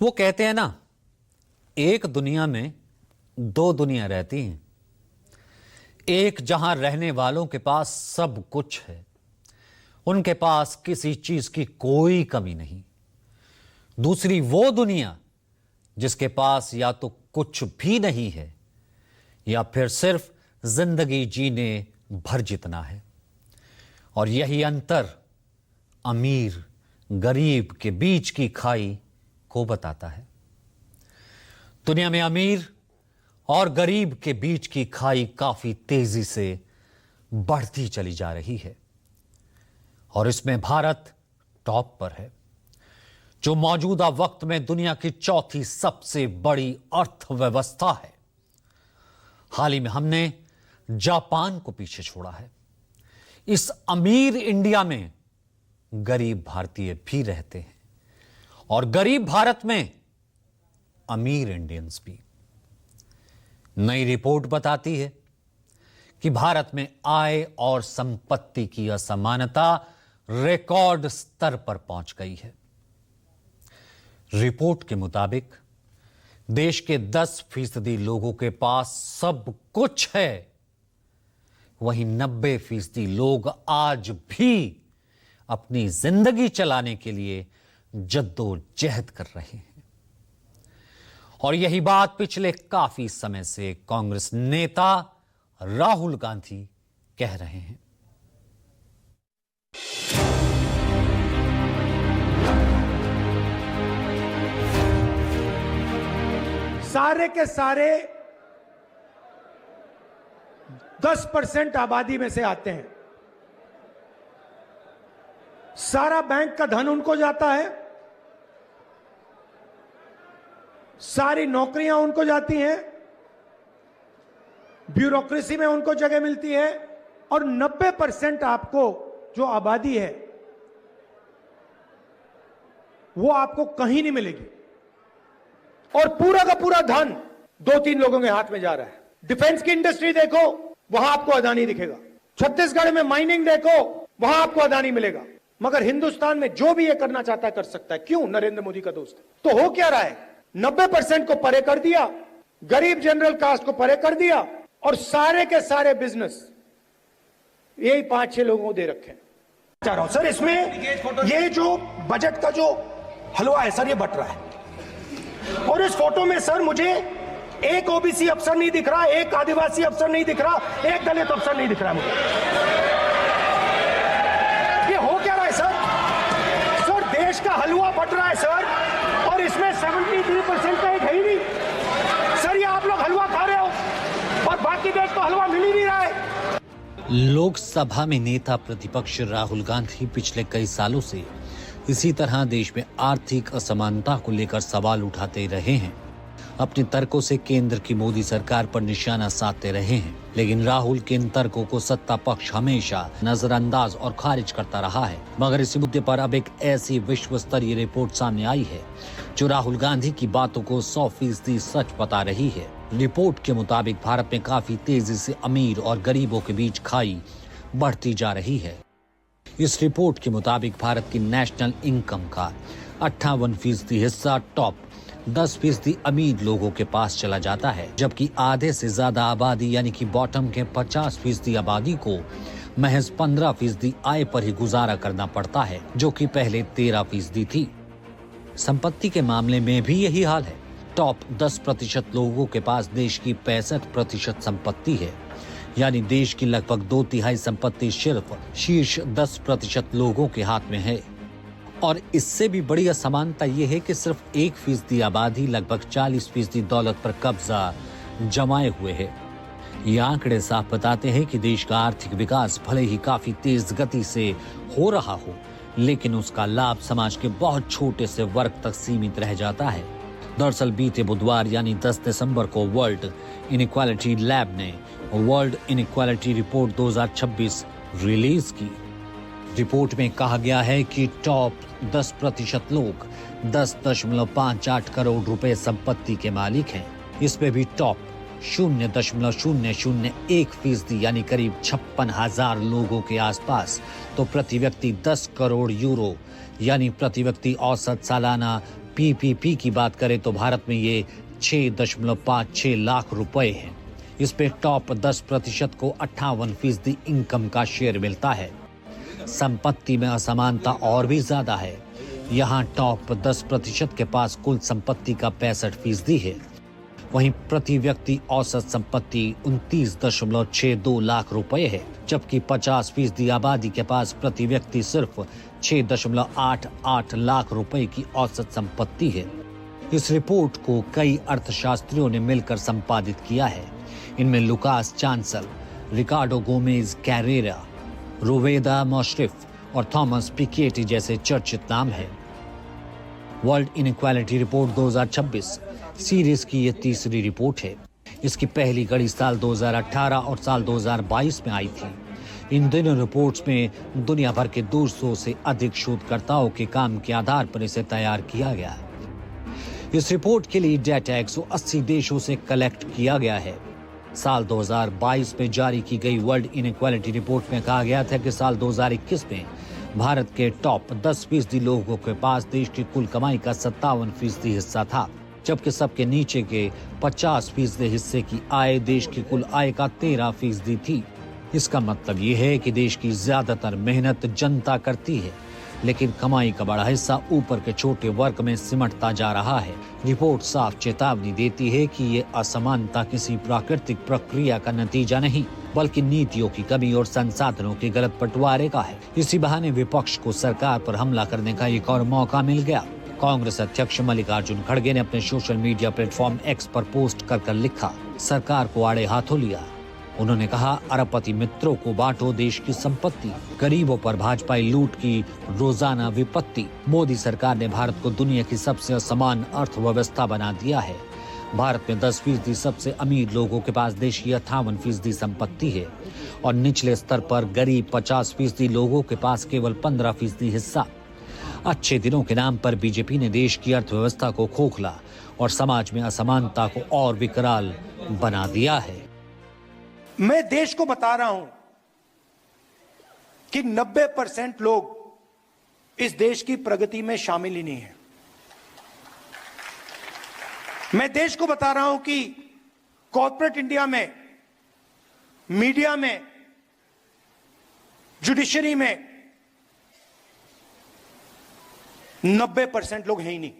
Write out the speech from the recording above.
वो कहते हैं ना, एक दुनिया में दो दुनिया रहती हैं। एक जहां रहने वालों के पास सब कुछ है, उनके पास किसी चीज की कोई कमी नहीं। दूसरी वो दुनिया जिसके पास या तो कुछ भी नहीं है या फिर सिर्फ जिंदगी जीने भर जितना है। और यही अंतर अमीर गरीब के बीच की खाई को बताता है। दुनिया में अमीर और गरीब के बीच की खाई काफी तेजी से बढ़ती चली जा रही है और इसमें भारत टॉप पर है, जो मौजूदा वक्त में दुनिया की चौथी सबसे बड़ी अर्थव्यवस्था है। हाल ही में हमने जापान को पीछे छोड़ा है। इस अमीर इंडिया में गरीब भारतीय भी रहते हैं और गरीब भारत में अमीर इंडियंस भी। नई रिपोर्ट बताती है कि भारत में आय और संपत्ति की असमानता रिकॉर्ड स्तर पर पहुंच गई है। रिपोर्ट के मुताबिक देश के 10% लोगों के पास सब कुछ है, वहीं 90% लोग आज भी अपनी जिंदगी चलाने के लिए जद्दोजहद कर रहे हैं। और यही बात पिछले काफी समय से कांग्रेस नेता राहुल गांधी कह रहे हैं। सारे के सारे 10% आबादी में से आते हैं। सारा बैंक का धन उनको जाता है, सारी नौकरियां उनको जाती हैं, ब्यूरोक्रेसी में उनको जगह मिलती है और 90% आपको जो आबादी है वो आपको कहीं नहीं मिलेगी। और पूरा का पूरा धन 2-3 लोगों के हाथ में जा रहा है। डिफेंस की इंडस्ट्री देखो, वहां आपको अदानी दिखेगा। छत्तीसगढ़ में माइनिंग देखो, वहां आपको अदानी मिलेगा। मगर हिंदुस्तान में जो भी ये करना चाहता है कर सकता है। क्यों? नरेंद्र मोदी का दोस्त है। तो हो क्या रहा है? 90% को परे कर दिया, गरीब जनरल कास्ट को परे कर दिया और सारे के सारे बिजनेस यही 5-6 लोगों को दे रखे हैं। चाह रहा हूं सर, इसमें ये जो बजट का जो हलवा है सर, ये बट रहा है। और इस फोटो में सर मुझे एक ओबीसी अफसर नहीं दिख रहा, एक आदिवासी अफसर नहीं दिख रहा, एक दलित अफसर नहीं दिख रहा मुझे। ये हो क्या रहा है सर? सर देश का हलवा बट रहा है सर, और इसमें 73% का एक है ही नहीं। सर ये आप लोग हलवा खा रहे हो और बाकी देश को हलवा मिल ही नहीं रहा है। लोकसभा में नेता प्रतिपक्ष राहुल गांधी पिछले कई सालों से इसी तरह देश में आर्थिक असमानता को लेकर सवाल उठाते रहे हैं। अपने तर्कों से केंद्र की मोदी सरकार पर निशाना साधते रहे हैं, लेकिन राहुल के इन तर्कों को सत्ता पक्ष हमेशा नजरअंदाज और खारिज करता रहा है। मगर इसी मुद्दे पर अब एक ऐसी विश्व स्तरीय रिपोर्ट सामने आई है जो राहुल गांधी की बातों को 100% सच बता रही है। रिपोर्ट के मुताबिक भारत में काफी तेजी से अमीर और गरीबों के बीच खाई बढ़ती जा रही है। इस रिपोर्ट के मुताबिक भारत की नेशनल इनकम का 58% हिस्सा टॉप 10% अमीर लोगों के पास चला जाता है, जबकि आधे से ज्यादा आबादी यानी कि बॉटम के 50% आबादी को महज 15% आय पर ही गुजारा करना पड़ता है, जो कि पहले 13% थी। संपत्ति के मामले में भी यही हाल है। टॉप 10% लोगों के पास देश की 65% संपत्ति है, यानी देश की लगभग 2/3 संपत्ति सिर्फ शीर्ष 10% लोगों के हाथ में है। और इससे भी बड़ी असमानता यह है कि सिर्फ 1% आबादी लगभग 40% दौलत पर कब्जा जमाए हुए है। ये आंकड़े साफ बताते हैं कि देश का आर्थिक विकास भले ही काफी तेज गति से हो रहा हो, लेकिन उसका लाभ समाज के बहुत छोटे से वर्ग तक सीमित रह जाता है। दरअसल बीते बुधवार यानी 10 दिसंबर को वर्ल्ड इनइक्वालिटी लैब ने वर्ल्ड इनइक्वालिटी रिपोर्ट 2026 रिलीज की। रिपोर्ट में कहा गया है कि टॉप 10% लोग 10.58 करोड़ रुपए संपत्ति के मालिक हैं। इसमें भी टॉप 0.001% यानी करीब 56,000 लोगों के आसपास तो प्रति व्यक्ति 10 करोड़ यूरो यानी प्रति व्यक्ति औसत सालाना पीपीपी की बात करें तो भारत में ये 6.56 लाख रुपए हैं। इस पे टॉप 10% को 58% इनकम का शेयर मिलता है। संपत्ति में असमानता और भी ज्यादा है। यहाँ टॉप 10% के पास कुल संपत्ति का 65% है। वहीं प्रति व्यक्ति औसत संपत्ति 29.62 लाख रुपए है, जबकि 50% आबादी के पास प्रति व्यक्ति सिर्फ 6.88 लाख रुपए की औसत संपत्ति है। इस रिपोर्ट को कई अर्थशास्त्रियों ने मिलकर संपादित किया है। इनमें लुकास चांसल, रिकार्डो गोमेज कैरेरा, रोवेदा मोशरिफ और थॉमस पिकेटी जैसे चर्चित नाम हैं। वर्ल्ड इनइक्वालिटी रिपोर्ट 2026 सीरीज की ये तीसरी रिपोर्ट है। इसकी पहली कड़ी साल 2018 और साल 2022 में आई थी। इन दोनों रिपोर्ट्स में दुनिया भर के 200 से अधिक शोधकर्ताओं के काम के आधार पर इसे तैयार किया गया है। इस रिपोर्ट के लिए डेटा 180 देशों से कलेक्ट किया गया है। साल 2022 में जारी की गई वर्ल्ड इनइक्वालिटी रिपोर्ट में कहा गया था कि साल 2021 में भारत के टॉप 10% लोगों के पास देश की कुल कमाई का 57% हिस्सा था, जबकि सबके नीचे के 50% हिस्से की आय देश की कुल आय का 13% थी। इसका मतलब ये है कि देश की ज्यादातर मेहनत जनता करती है, लेकिन कमाई का बड़ा हिस्सा ऊपर के छोटे वर्ग में सिमटता जा रहा है। रिपोर्ट साफ चेतावनी देती है कि ये असमानता किसी प्राकृतिक प्रक्रिया का नतीजा नहीं, बल्कि नीतियों की कमी और संसाधनों के गलत बंटवारे का है। इसी बहाने विपक्ष को सरकार पर हमला करने का एक और मौका मिल गया। कांग्रेस अध्यक्ष मल्लिकार्जुन खड़गे ने अपने सोशल मीडिया प्लेटफॉर्म एक्स पर पोस्ट कर लिखा, सरकार को आड़े हाथों लिया। उन्होंने कहा, अरबपति मित्रों को बांटो देश की संपत्ति, गरीबों पर भाजपाई लूट की रोजाना विपत्ति। मोदी सरकार ने भारत को दुनिया की सबसे असमान अर्थव्यवस्था बना दिया है। भारत में 10% सबसे अमीर लोगों के पास देश की 58% संपत्ति है और निचले स्तर पर गरीब 50% लोगों के पास केवल 15% हिस्सा। अच्छे दिनों के नाम पर बीजेपी ने देश की अर्थव्यवस्था को खोखला और समाज में असमानता को और विकराल बना दिया है। मैं देश को बता रहा हूं कि 90% लोग इस देश की प्रगति में शामिल ही नहीं है। मैं देश को बता रहा हूं कि कॉर्पोरेट इंडिया में, मीडिया में, जुडिशरी में 90% लोग हैं ही नहीं।